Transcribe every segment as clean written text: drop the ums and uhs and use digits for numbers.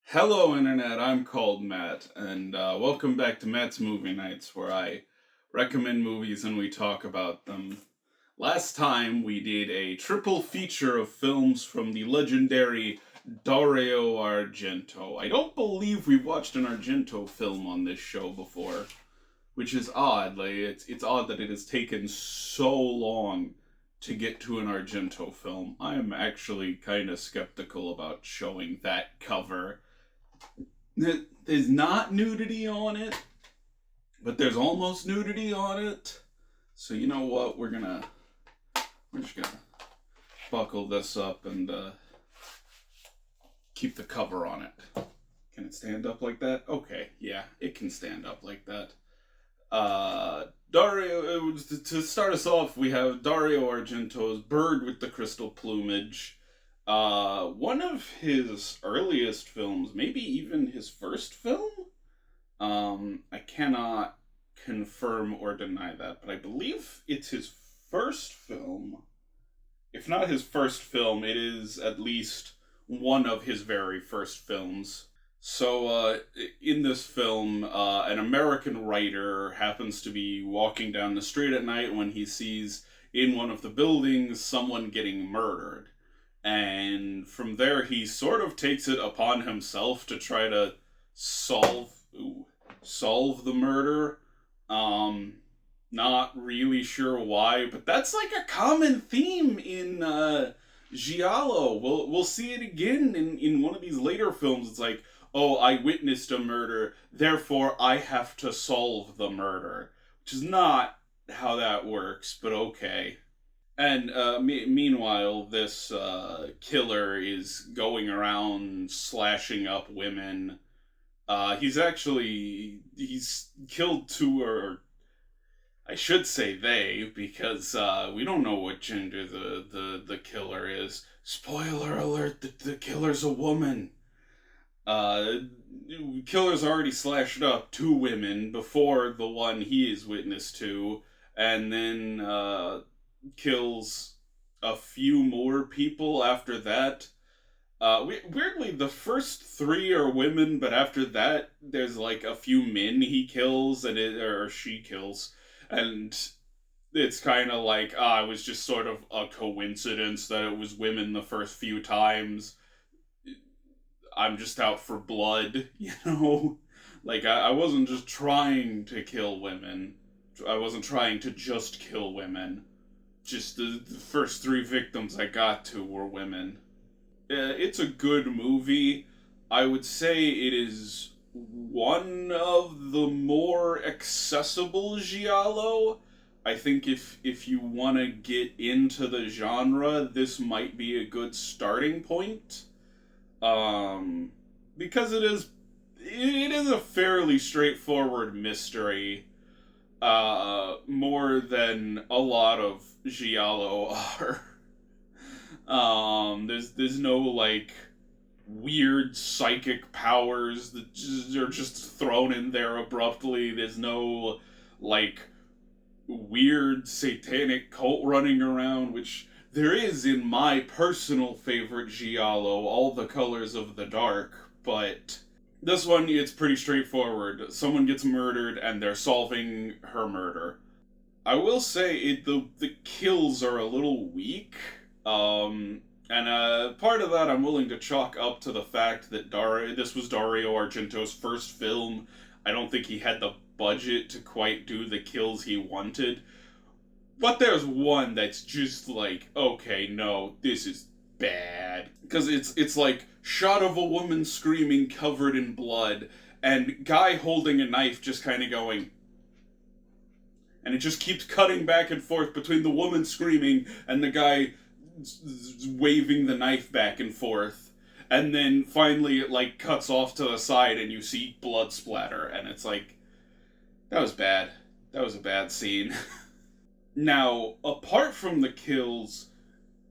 Hello, Internet. I'm called Matt, and welcome back to Matt's Movie Nights, where I recommend movies and we talk about them. Last time we did a triple feature of films from the legendary Dario Argento. I don't believe we've watched an Argento film on this show before, which is odd. Like it's odd that it has taken so long to get to an Argento film. I'm actually kind of skeptical about showing that cover. There's not nudity on it, but there's almost nudity on it. So you know what? We're just gonna buckle this up and keep the cover on it. Can it stand up like that? Okay, yeah, it can stand up like that. Dario, to start us off, we have Dario Argento's Bird with the Crystal Plumage. One of his earliest films, maybe even his first film? I cannot confirm or deny that, but I believe it's his first film. If not his first film, it is at least one of his very first films. So, in this film, an American writer happens to be walking down the street at night when he sees in one of the buildings someone getting murdered. And from there, he sort of takes it upon himself to try to solve the murder. Not really sure why, but that's like a common theme in Giallo. We'll see it again in one of these later films. It's like, oh, I witnessed a murder, therefore I have to solve the murder, which is not how that works, but okay. And meanwhile, this killer is going around slashing up women. He's killed two, or I should say they, because we don't know what gender the killer is. Spoiler alert, the killer's a woman. Killer's already slashed up two women before the one he is witness to, and then kills a few more people after that. Weirdly, the first three are women, but after that, there's like a few men he kills or she kills, and it's kind of like it was just sort of a coincidence that it was women the first few times. I'm just out for blood, you know? Like, I wasn't just trying to kill women. I wasn't trying to just kill women. Just the first three victims I got to were women. It's a good movie. I would say it is one of the more accessible giallo. I think if you want to get into the genre, this might be a good starting point. Because it is a fairly straightforward mystery. More than a lot of giallo are. There's no like weird psychic powers that are just thrown in there abruptly. There's no like weird satanic cult running around, which there is in my personal favorite giallo, All the Colors of the Dark, but this one, it's pretty straightforward. Someone gets murdered, and they're solving her murder. I will say the kills are a little weak, and part of that I'm willing to chalk up to the fact that this was Dario Argento's first film. I don't think he had the budget to quite do the kills he wanted. But there's one that's just like, okay, no, this is bad. Because it's like, shot of a woman screaming covered in blood, and guy holding a knife just kind of going... And it just keeps cutting back and forth between the woman screaming and the guy waving the knife back and forth. And then finally it like cuts off to the side and you see blood splatter. And it's like, that was bad. That was a bad scene. Now, apart from the kills,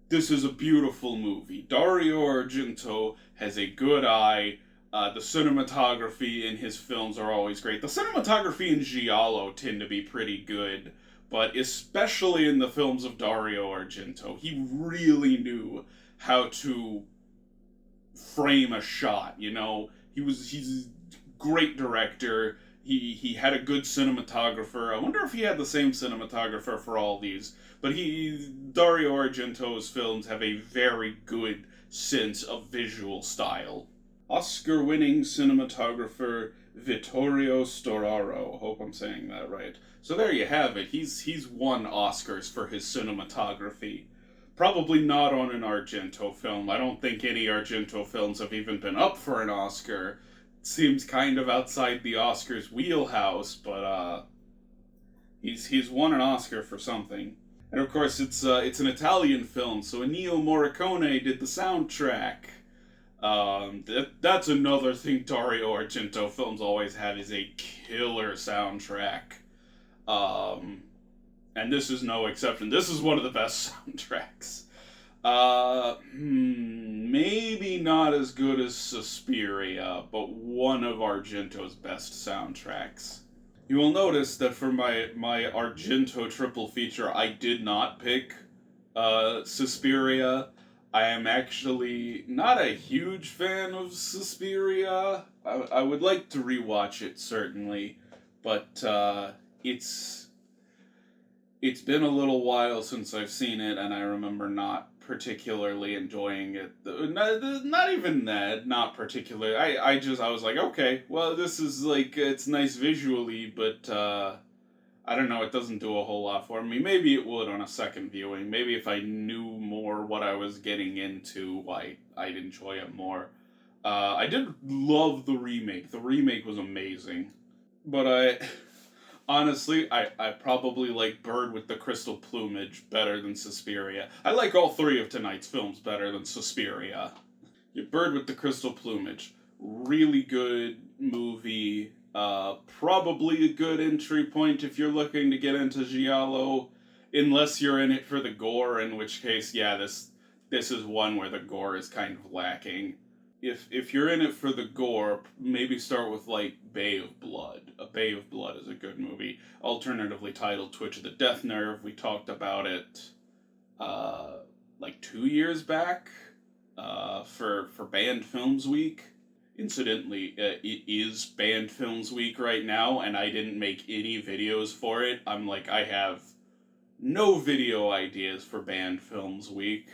this is a beautiful movie. Dario Argento has a good eye. The cinematography in his films are always great. The cinematography in Giallo tend to be pretty good, but especially in the films of Dario Argento, he really knew how to frame a shot. He's a great director. He had a good cinematographer. I wonder if he had the same cinematographer for all these. But Dario Argento's films have a very good sense of visual style. Oscar-winning cinematographer Vittorio Storaro. Hope I'm saying that right. So there you have it. He's won Oscars for his cinematography. Probably not on an Argento film. I don't think any Argento films have even been up for an Oscar. It seems kind of outside the Oscars wheelhouse, but he's won an Oscar for something. And of course, it's an Italian film, so Ennio Morricone did the soundtrack. That's another thing Dario Argento films always have is a killer soundtrack. And this is no exception. This is one of the best soundtracks. Maybe not as good as Suspiria, but one of Argento's best soundtracks. You will notice that for my Argento triple feature, I did not pick Suspiria. I am actually not a huge fan of Suspiria. I would like to rewatch it, certainly, but it's been a little while since I've seen it, and I remember not particularly enjoying it. Not even that, not particularly. I was like, okay, well, this is like, it's nice visually, but I don't know, it doesn't do a whole lot for me. Maybe it would on a second viewing. Maybe if I knew more what I was getting into, I'd enjoy it more. I did love the remake. The remake was amazing. But honestly, I probably like Bird with the Crystal Plumage better than Suspiria. I like all three of tonight's films better than Suspiria. Yeah, Bird with the Crystal Plumage. Really good movie. Probably a good entry point if you're looking to get into Giallo. Unless you're in it for the gore, in which case, yeah, this is one where the gore is kind of lacking. If you're in it for the gore, maybe start with like Bay of Blood. A Bay of Blood is a good movie. Alternatively titled Twitch of the Death Nerve. We talked about it like 2 years back for Banned Films Week. Incidentally, it is Banned Films Week right now, and I didn't make any videos for it. I'm like, I have no video ideas for Banned Films Week.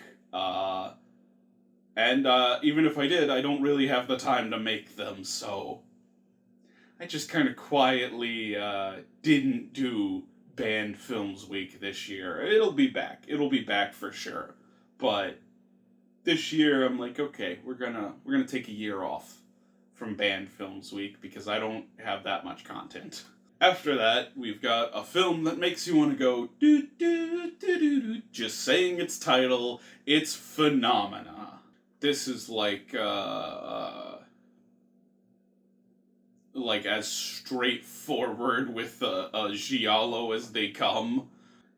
And even if I did, I don't really have the time to make them, so I just kind of quietly didn't do Banned Films Week this year. It'll be back. It'll be back for sure. But this year, I'm like, okay, we're gonna take a year off from Banned Films Week because I don't have that much content. After that, we've got a film that makes you want to go doo doo doo doo doo. Just saying its title, it's Phenomena. This is like as straightforward with a giallo as they come.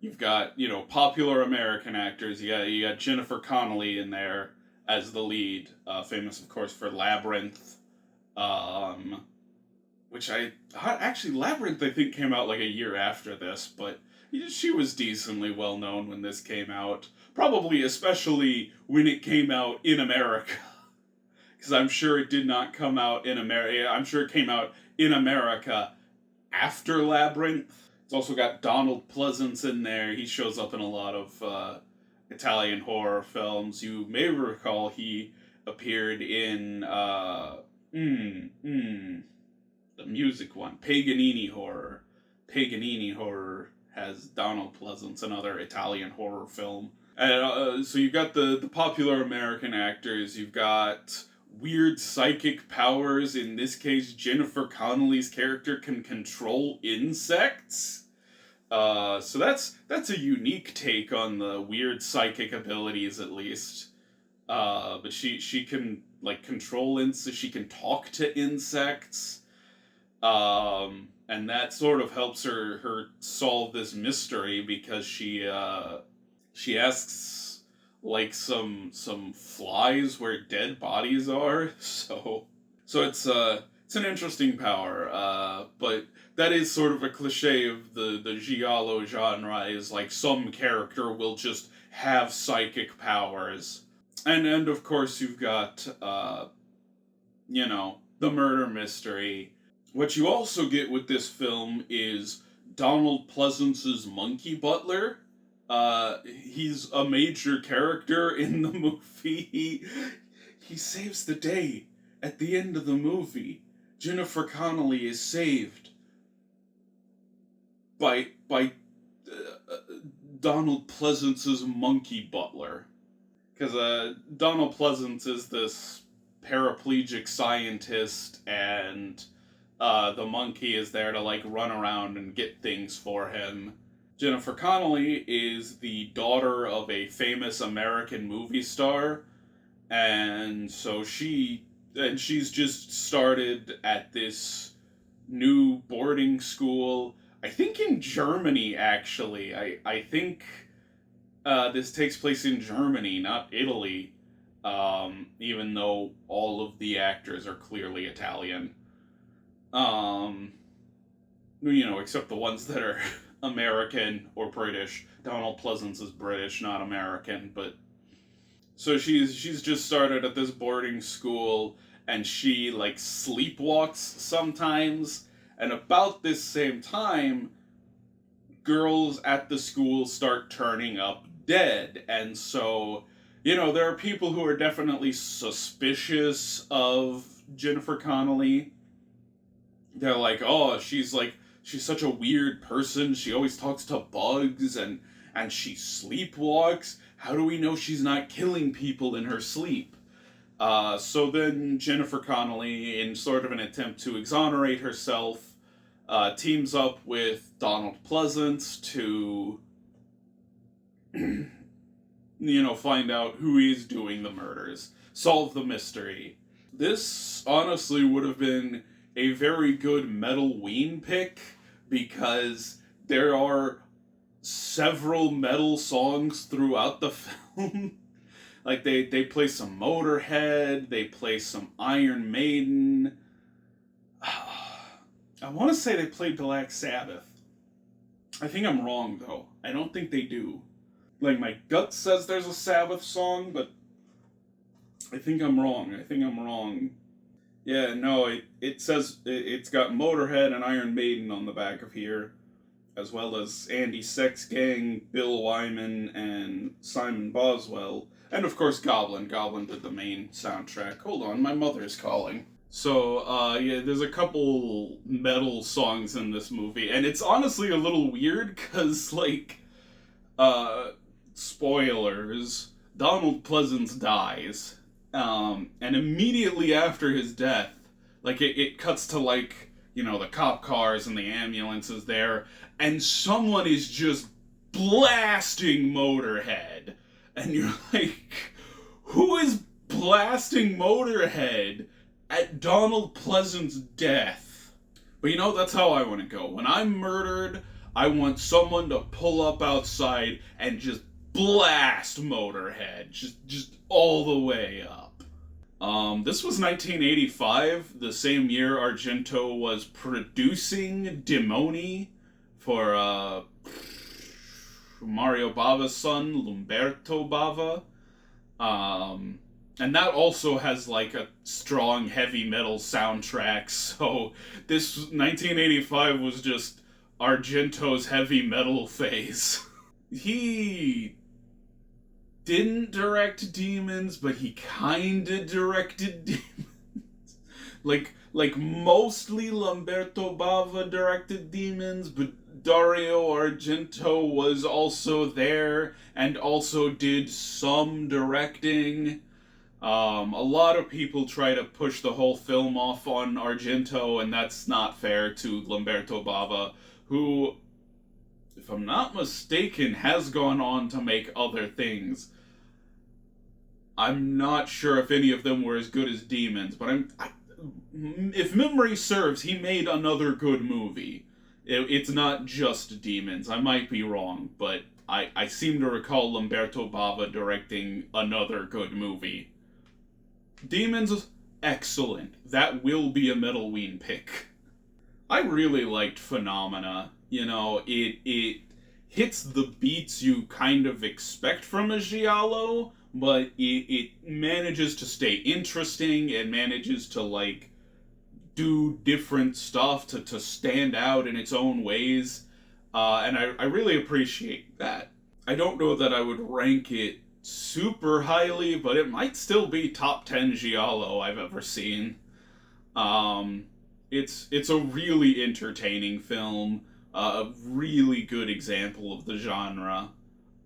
You've got, popular American actors. You got Jennifer Connolly in there as the lead, famous of course for Labyrinth. Which Labyrinth I think came out like a year after this, but she was decently well known when this came out. Probably especially when it came out in America. Because I'm sure it did not come out in America. I'm sure it came out in America after Labyrinth. It's also got Donald Pleasance in there. He shows up in a lot of Italian horror films. You may recall he appeared in the music one, Paganini Horror. Paganini Horror has Donald Pleasance, another Italian horror film. And so you've got the popular American actors. You've got weird psychic powers. In this case, Jennifer Connelly's character can control insects. So that's a unique take on the weird psychic abilities, at least. But she can control insects. She can talk to insects. And that sort of helps her solve this mystery because she asks like some flies where dead bodies are. So it's an interesting power. But that is sort of a cliche of the giallo genre. Is like some character will just have psychic powers, and of course you've got the murder mystery. What you also get with this film is Donald Pleasance's monkey butler. He's a major character in the movie. He saves the day at the end of the movie. Jennifer Connolly is saved by Donald Pleasance's monkey butler. Because Donald Pleasance is this paraplegic scientist, and the monkey is there to like run around and get things for him. Jennifer Connelly is the daughter of a famous American movie star, and so she's just started at this new boarding school. I think in Germany, actually. I think this takes place in Germany, not Italy. Even though all of the actors are clearly Italian. Except the ones that are American or British. Donald Pleasance is British, not American, but so she's just started at this boarding school, and she like sleepwalks sometimes, and about this same time girls at the school start turning up dead, and so there are people who are definitely suspicious of Jennifer Connelly. They're like, oh, she's such a weird person. She always talks to bugs, and she sleepwalks. How do we know she's not killing people in her sleep? So then Jennifer Connelly, in sort of an attempt to exonerate herself, teams up with Donald Pleasance to, find out who is doing the murders, solve the mystery. This honestly would have been a very good metal ween pick, because there are several metal songs throughout the film. Like they play some Motorhead, they play some Iron Maiden. I want to say they played Black Sabbath. I think I'm wrong though. I don't think they do. Like my gut says there's a Sabbath song, but I think I'm wrong. Yeah, no, it says it's got Motorhead and Iron Maiden on the back of here, as well as Andy Sexgang, Bill Wyman, and Simon Boswell. And of course Goblin. Goblin did the main soundtrack. Hold on, my mother's calling. So, yeah, there's a couple metal songs in this movie, and it's honestly a little weird, because, like, spoilers, Donald Pleasance dies. And immediately after his death, like, it cuts to, like, the cop cars and the ambulances there, and someone is just blasting Motorhead. And you're like, who is blasting Motorhead at Donald Pleasance's death? But that's how I want to go. When I'm murdered, I want someone to pull up outside and just blast Motorhead. Just all the way up. This was 1985, the same year Argento was producing Demoni for, Mario Bava's son, Lumberto Bava. And that also has, like, a strong heavy metal soundtrack, so this 1985 was just Argento's heavy metal phase. He didn't direct Demons, but he kinda directed Demons. Like mostly Lamberto Bava directed Demons, but Dario Argento was also there and also did some directing. A lot of people try to push the whole film off on Argento, and that's not fair to Lamberto Bava, who, if I'm not mistaken, has gone on to make other things. I'm not sure if any of them were as good as Demons, but if memory serves, he made another good movie. It's not just Demons. I might be wrong, but I seem to recall Lamberto Bava directing another good movie. Demons, excellent. That will be a Metalween pick. I really liked Phenomena. You know, it hits the beats you kind of expect from a giallo, but it manages to stay interesting. It manages to, like, do different stuff to stand out in its own ways. And I really appreciate that. I don't know that I would rank it super highly, but it might still be top 10 giallo I've ever seen. Um, it's a really entertaining film, a really good example of the genre.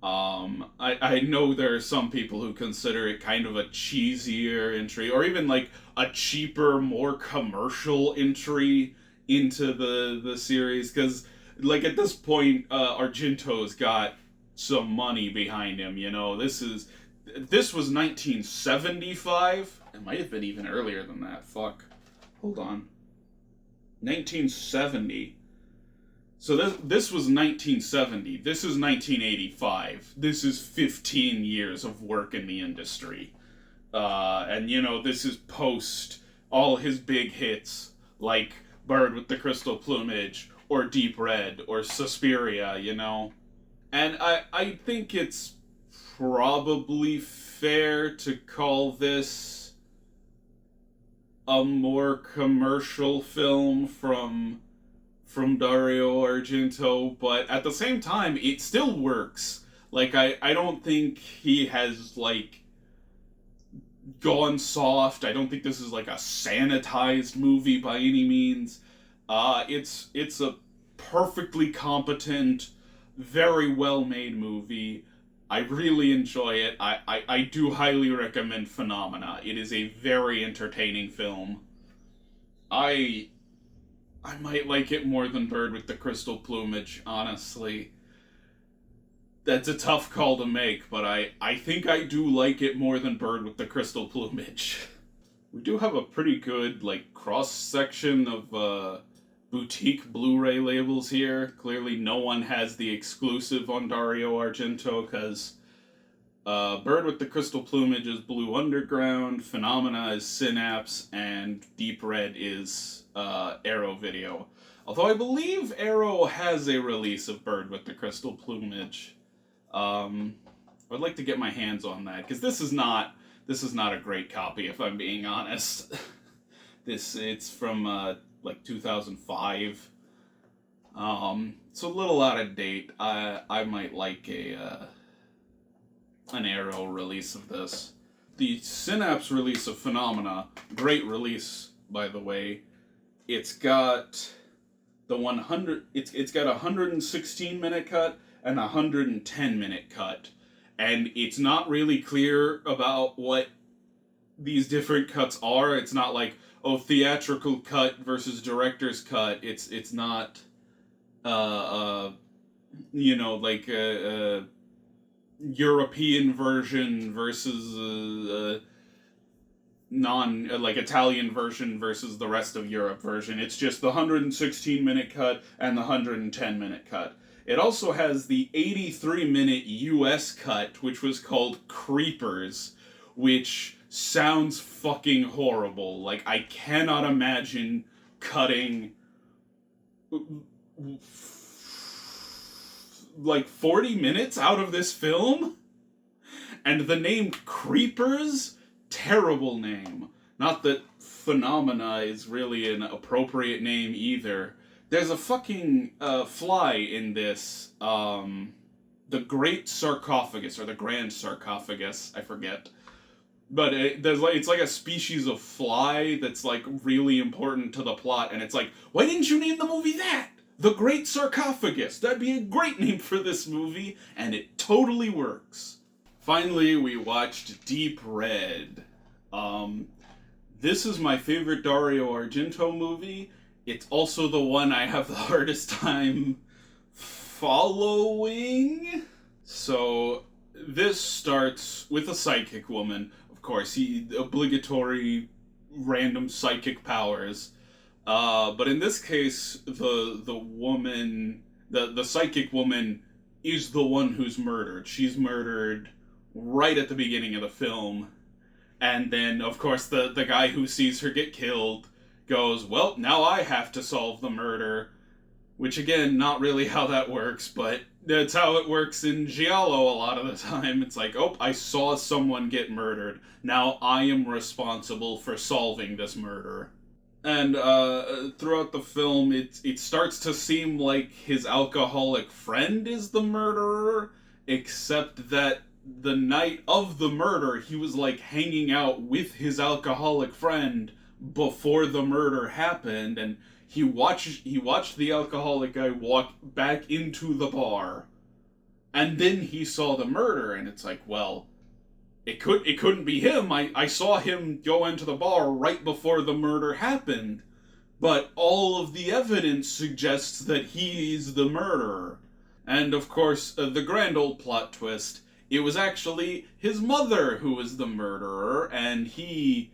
I know there are some people who consider it kind of a cheesier entry, or even like a cheaper, more commercial entry into the series, because like at this point, Argento's got some money behind him. You know, this was 1975. It might have been even earlier than that. Fuck, hold on, 1970. So this was 1970. This is 1985. This is 15 years of work in the industry. And, you know, this is post all his big hits, like Bird with the Crystal Plumage, or Deep Red, or Suspiria, you know? And I think it's probably fair to call this a more commercial film from Dario Argento, but at the same time, it still works. Like, I don't think he has, like, gone soft. I don't think this is, like, a sanitized movie by any means. It's a perfectly competent, very well-made movie. I really enjoy it. I do highly recommend Phenomena. It is a very entertaining film. I might like it more than Bird with the Crystal Plumage, honestly. That's a tough call to make, but I think I do like it more than Bird with the Crystal Plumage. We do have a pretty good, like, cross-section of, boutique Blu-ray labels here. Clearly no one has the exclusive on Dario Argento, because Bird with the Crystal Plumage is Blue Underground, Phenomena is Synapse, and Deep Red is Arrow Video. Although I believe Arrow has a release of Bird with the Crystal Plumage. I'd like to get my hands on that, because this is not a great copy, if I'm being honest. It's from like 2005. It's a little out of date. I might like an Arrow release of this. The Synapse release of Phenomena, great release, by the way. It's got the 100. It's got a 116-minute cut and a 110-minute cut, and it's not really clear about what these different cuts are. It's not like, oh, theatrical cut versus director's cut. It's not you know, like a European version versus like Italian version versus the rest of Europe version. It's just the 116-minute cut and the 110-minute cut. It also has the 83-minute US cut, which was called Creepers, which sounds fucking horrible. Like, I cannot imagine cutting like 40 minutes out of this film. And the name Creepers, terrible name. Not that Phenomena is really an appropriate name either. There's a fucking fly in this, the Great Sarcophagus, or the Grand Sarcophagus, I forget. But it's like a species of fly that's, like, really important to the plot, and it's like, why didn't you name the movie that? The Great Sarcophagus! That'd be a great name for this movie, and it totally works. Finally, we watched Deep Red. This is my favorite Dario Argento movie. It's also the one I have the hardest time following. So, this starts with a psychic woman. Of course, obligatory random psychic powers. But in this case, the woman, the psychic woman is the one who's murdered. She's murdered right at the beginning of the film. And then, of course, the guy who sees her get killed goes, well, now I have to solve the murder. Which, again, not really how that works, but that's how it works in Giallo a lot of the time. It's like, oh, I saw someone get murdered. Now I am responsible for solving this murder. And throughout the film, it starts to seem like his alcoholic friend is the murderer, except that the night of the murder, he was like hanging out with his alcoholic friend before the murder happened, and he watched the alcoholic guy walk back into the bar, and then he saw the murder, and it's like, well, it couldn't be him. I saw him go into the bar right before the murder happened, but all of the evidence suggests that he's the murderer. And of course, the grand old plot twist, it was actually his mother who was the murderer, and he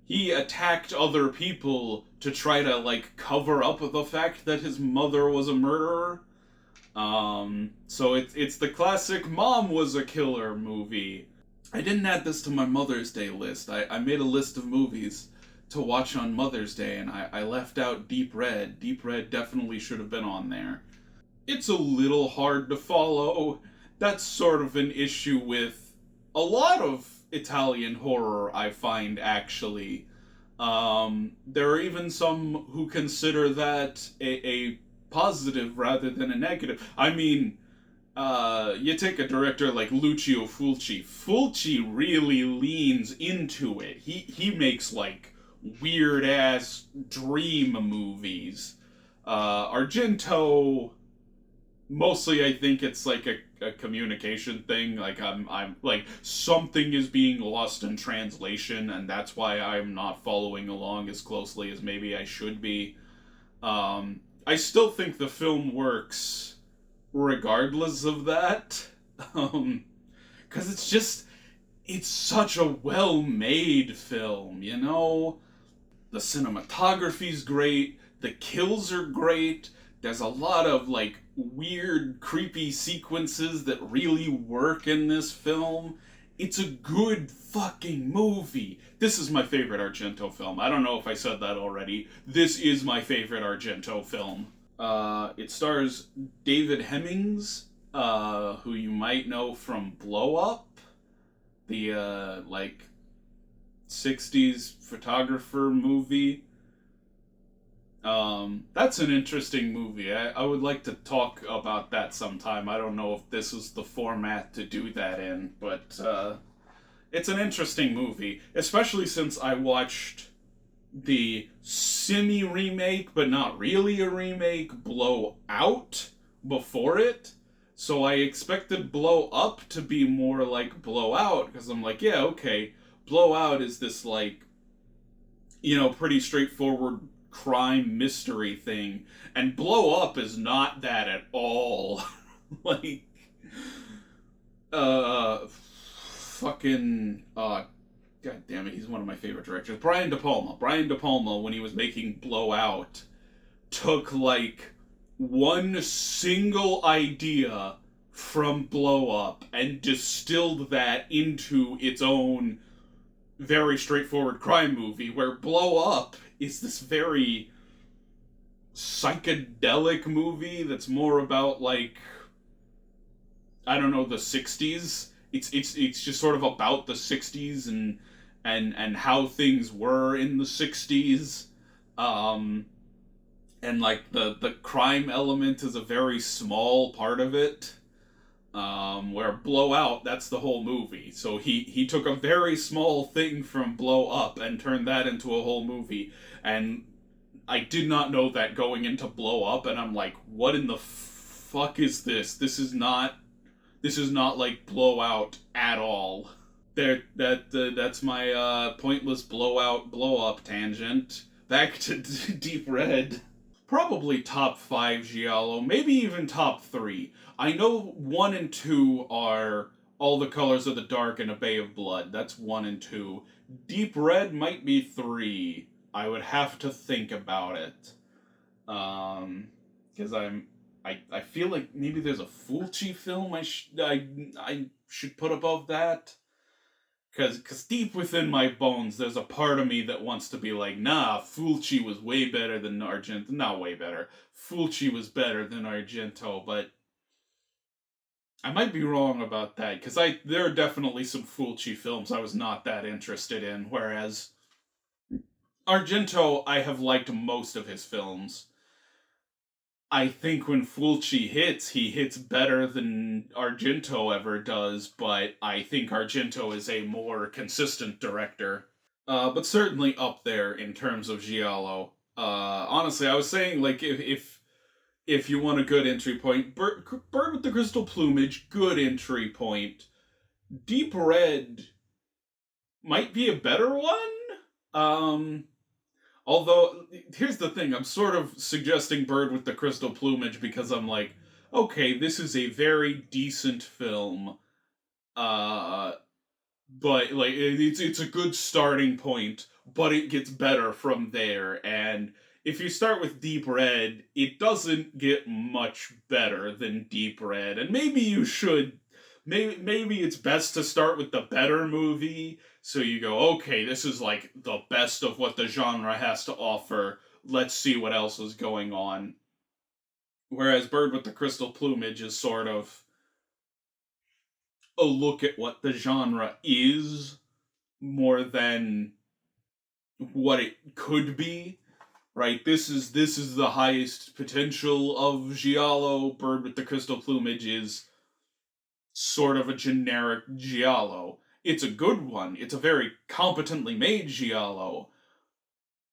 attacked other people to try to like cover up the fact that his mother was a murderer. So it's the classic mom was a killer movie. I didn't add this to my Mother's Day list. I made a list of movies to watch on Mother's Day, and I left out Deep Red. Deep Red definitely should have been on there. It's a little hard to follow. That's sort of an issue with a lot of Italian horror, I find, actually. There are even some who consider that a positive rather than a negative. I mean, you take a director like Lucio Fulci. Fulci really leans into it. He makes like weird ass dream movies. Argento, mostly I think it's like a communication thing. Like I'm like something is being lost in translation, and that's why I'm not following along as closely as maybe I should be. I still think the film works regardless of that. Because it's such a well-made film, you know? The cinematography's great, the kills are great, there's a lot of, like, weird, creepy sequences that really work in this film. It's a good fucking movie. This is my favorite Argento film. I don't know if I said that already. This is my favorite Argento film. It stars David Hemmings, who you might know from Blow Up, the, like, 60s photographer movie. That's an interesting movie. I would like to talk about that sometime. I don't know if this is the format to do that in, but, it's an interesting movie, especially since I watched the semi-remake, but not really a remake, Blow Out before it. So I expected Blow Up to be more like Blow Out, because I'm like, yeah, okay, Blow Out is this, like, pretty straightforward crime mystery thing, and Blow Up is not that at all. Like, fucking, God damn it, he's one of my favorite directors. Brian De Palma. Brian De Palma, when he was making Blow Out, took, like, one single idea from Blow Up and distilled that into its own very straightforward crime movie, where Blow Up is this very psychedelic movie that's more about, like, I don't know, the 60s. It's just sort of about the 60s and how things were in the 60s. And like the crime element is a very small part of it. Where Blow Out, that's the whole movie. So he took a very small thing from Blow Up and turned that into a whole movie. And I did not know that going into Blow Up, and I'm like, what in the fuck is this? This is not like Blow Out at all. That's my pointless blow up tangent. Back to Deep Red. Probably top 5 Giallo, maybe even top 3. I know 1 and 2 are All the Colors of the Dark and A Bay of Blood. That's 1 and 2. Deep Red might be 3. I would have to think about it. Because I feel like maybe there's a Fulci film I should put above that. Cause deep within my bones, there's a part of me that wants to be like, nah, Fulci was way better than Argento. Not way better. Fulci was better than Argento, but I might be wrong about that. Cause there are definitely some Fulci films I was not that interested in. Whereas Argento, I have liked most of his films. I think when Fulci hits, he hits better than Argento ever does, but I think Argento is a more consistent director. But certainly up there in terms of giallo. Honestly, I was saying like if you want a good entry point, Bird with the Crystal Plumage, good entry point. Deep Red might be a better one. Um, Although, here's the thing, I'm sort of suggesting Bird with the Crystal Plumage because I'm like, okay, this is a very decent film. Uh, but like it's a good starting point, but it gets better from there. And if you start with Deep Red, it doesn't get much better than Deep Red. And maybe you should, maybe it's best to start with the better movie. So you go, okay, this is like the best of what the genre has to offer. Let's see what else is going on. Whereas Bird with the Crystal Plumage is sort of a look at what the genre is more than what it could be. Right, this is the highest potential of giallo. Bird with the Crystal Plumage is sort of a generic giallo. It's a good one. It's a very competently made giallo,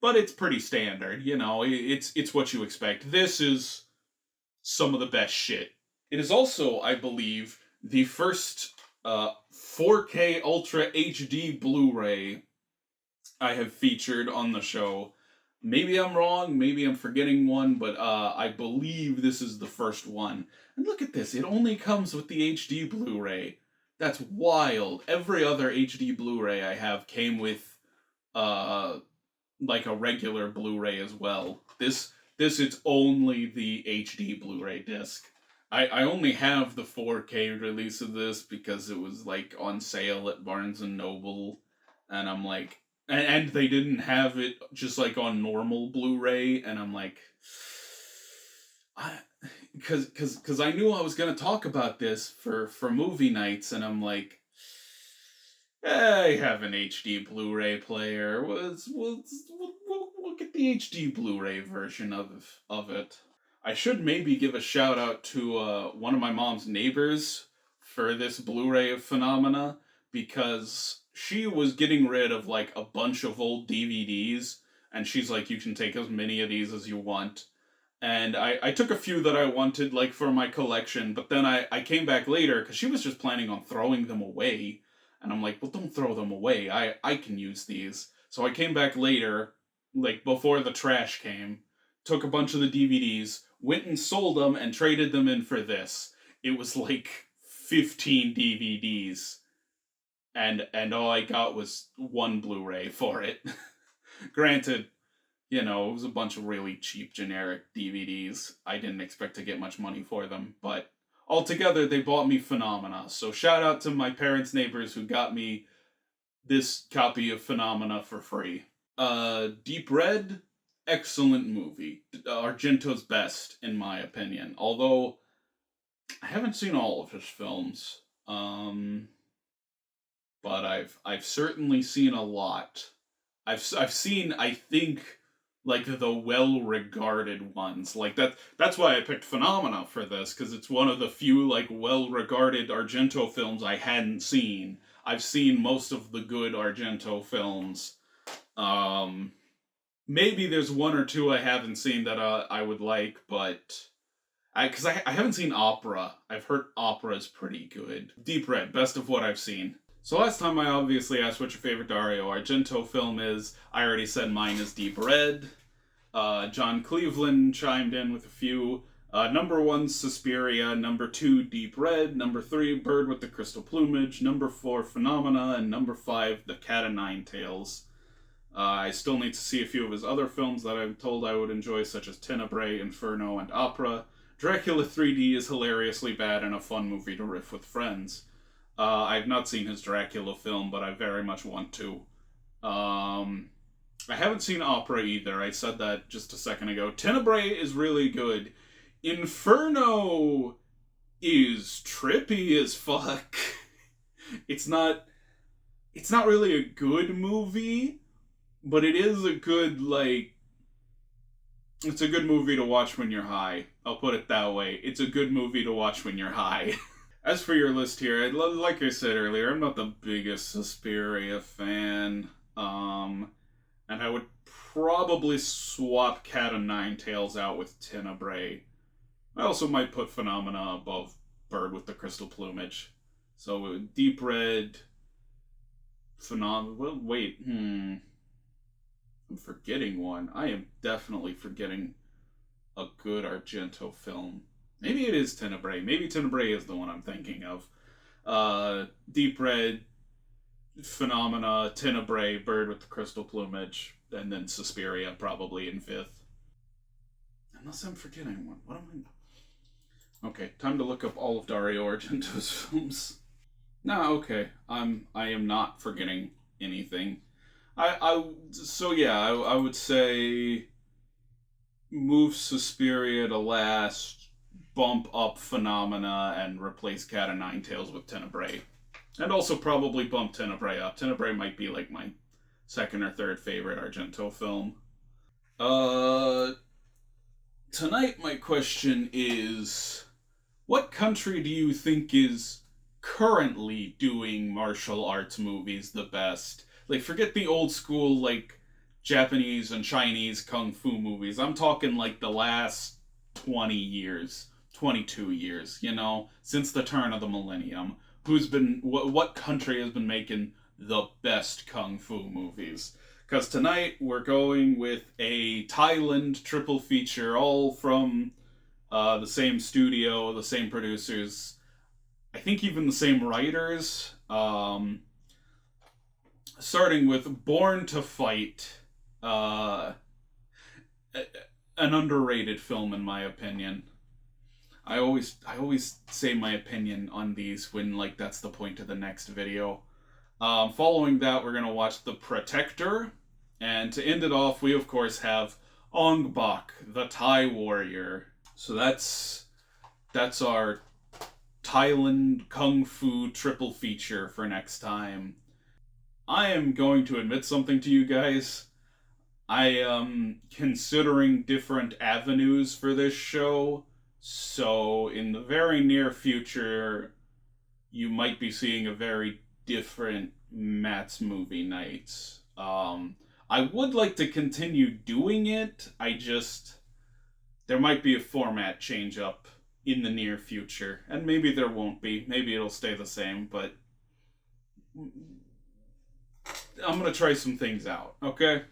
but it's pretty standard. You know, it's what you expect. This is some of the best shit. It is also, I believe, the first 4K Ultra HD Blu-ray I have featured on the show. Maybe I'm wrong, maybe I'm forgetting one, but I believe this is the first one. And look at this, it only comes with the HD Blu-ray. That's wild. Every other HD Blu-ray I have came with uh like a regular Blu-ray as well. This is only the HD Blu-ray disc. I only have the 4K release of this because it was like on sale at Barnes and Noble, and I'm like, and they didn't have it just like on normal Blu-ray, and I'm like, I, because I knew I was gonna talk about this for movie nights, and I'm like, I have an HD Blu-ray player. We'll get the HD Blu-ray version of it. I should maybe give a shout out to one of my mom's neighbors for this Blu-ray of Phenomena because she was getting rid of like a bunch of old DVDs, and she's like, you can take as many of these as you want. And I took a few that I wanted like for my collection, but then I came back later because she was just planning on throwing them away. And I'm like, well, don't throw them away. I can use these. So I came back later, like before the trash came, took a bunch of the DVDs, went and sold them and traded them in for this. It was like 15 DVDs. And all I got was one Blu-ray for it. Granted, you know, it was a bunch of really cheap generic DVDs. I didn't expect to get much money for them, but altogether they bought me Phenomena. So shout out to my parents' neighbors who got me this copy of Phenomena for free. Deep Red, excellent movie. Argento's best, in my opinion. Although I haven't seen all of his films, but I've certainly seen a lot. I've seen, I think, like the well-regarded ones. Like that's why I picked Phenomena for this, because it's one of the few like well-regarded Argento films I hadn't seen. I've seen most of the good Argento films. Maybe there's one or two I haven't seen that I would like, but I haven't seen Opera. I've heard Opera is pretty good. Deep Red, best of what I've seen. So last time I obviously asked what your favorite Dario Argento film is. I already said mine is Deep Red. John Cleveland chimed in with a few. Number 1, Suspiria. Number 2, Deep Red. Number 3, Bird with the Crystal Plumage. Number 4, Phenomena. And number 5, The Cat o' Nine Tails. I still need to see a few of his other films that I'm told I would enjoy, such as Tenebrae, Inferno, and Opera. Dracula 3D is hilariously bad and a fun movie to riff with friends. I've not seen his Dracula film, but I very much want to. Um, I haven't seen Opera either. I said that just a second ago. Tenebrae is really good. Inferno is trippy as fuck. It's not it's not really a good movie, but it is a good it's a good movie to watch when you're high. I'll put it that way. It's a good movie to watch when you're high. As for your list here, like I said earlier, I'm not the biggest Suspiria fan. And I would probably swap Cat o' Nine Tails out with Tenebrae. I also might put Phenomena above Bird with the Crystal Plumage. So Deep Red, Well, wait, I'm forgetting one. I am definitely forgetting a good Argento film. Maybe it is Tenebrae. Maybe Tenebrae is the one I'm thinking of. Deep Red, Phenomena, Tenebrae, Bird with the Crystal Plumage, and then Suspiria probably in fifth. Unless I'm forgetting one. What am I? Okay, time to look up all of Dario Argento's films. No, okay. I am not forgetting anything. I would say move Suspiria to last, bump up Phenomena, and replace Cat o' Nine Tails with Tenebrae. And also probably bump Tenebrae up. Tenebrae might be like my second or third favorite Argento film. Tonight my question is, what country do you think is currently doing martial arts movies the best? Like, forget the old school, like, Japanese and Chinese kung fu movies. I'm talking like the last 20 years, 22 years, since the turn of the millennium. What country has been making the best kung fu movies? Because tonight we're going with a Thailand triple feature, all from the same studio, the same producers, I think even the same writers. Starting with Born to Fight, an underrated film in my opinion. I always say my opinion on these when that's the point of the next video. Following that, we're gonna watch The Protector, and to end it off, we of course have Ong Bak, the Thai warrior. So that's our Thailand kung fu triple feature for next time. I am going to admit something to you guys. I am considering different avenues for this show, so in the very near future, you might be seeing a very different Matt's Movie Nights. I would like to continue doing it, there might be a format change up in the near future, and maybe there won't be, maybe it'll stay the same, but I'm gonna try some things out, okay?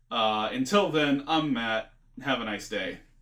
Until then, I'm Matt. Have a nice day.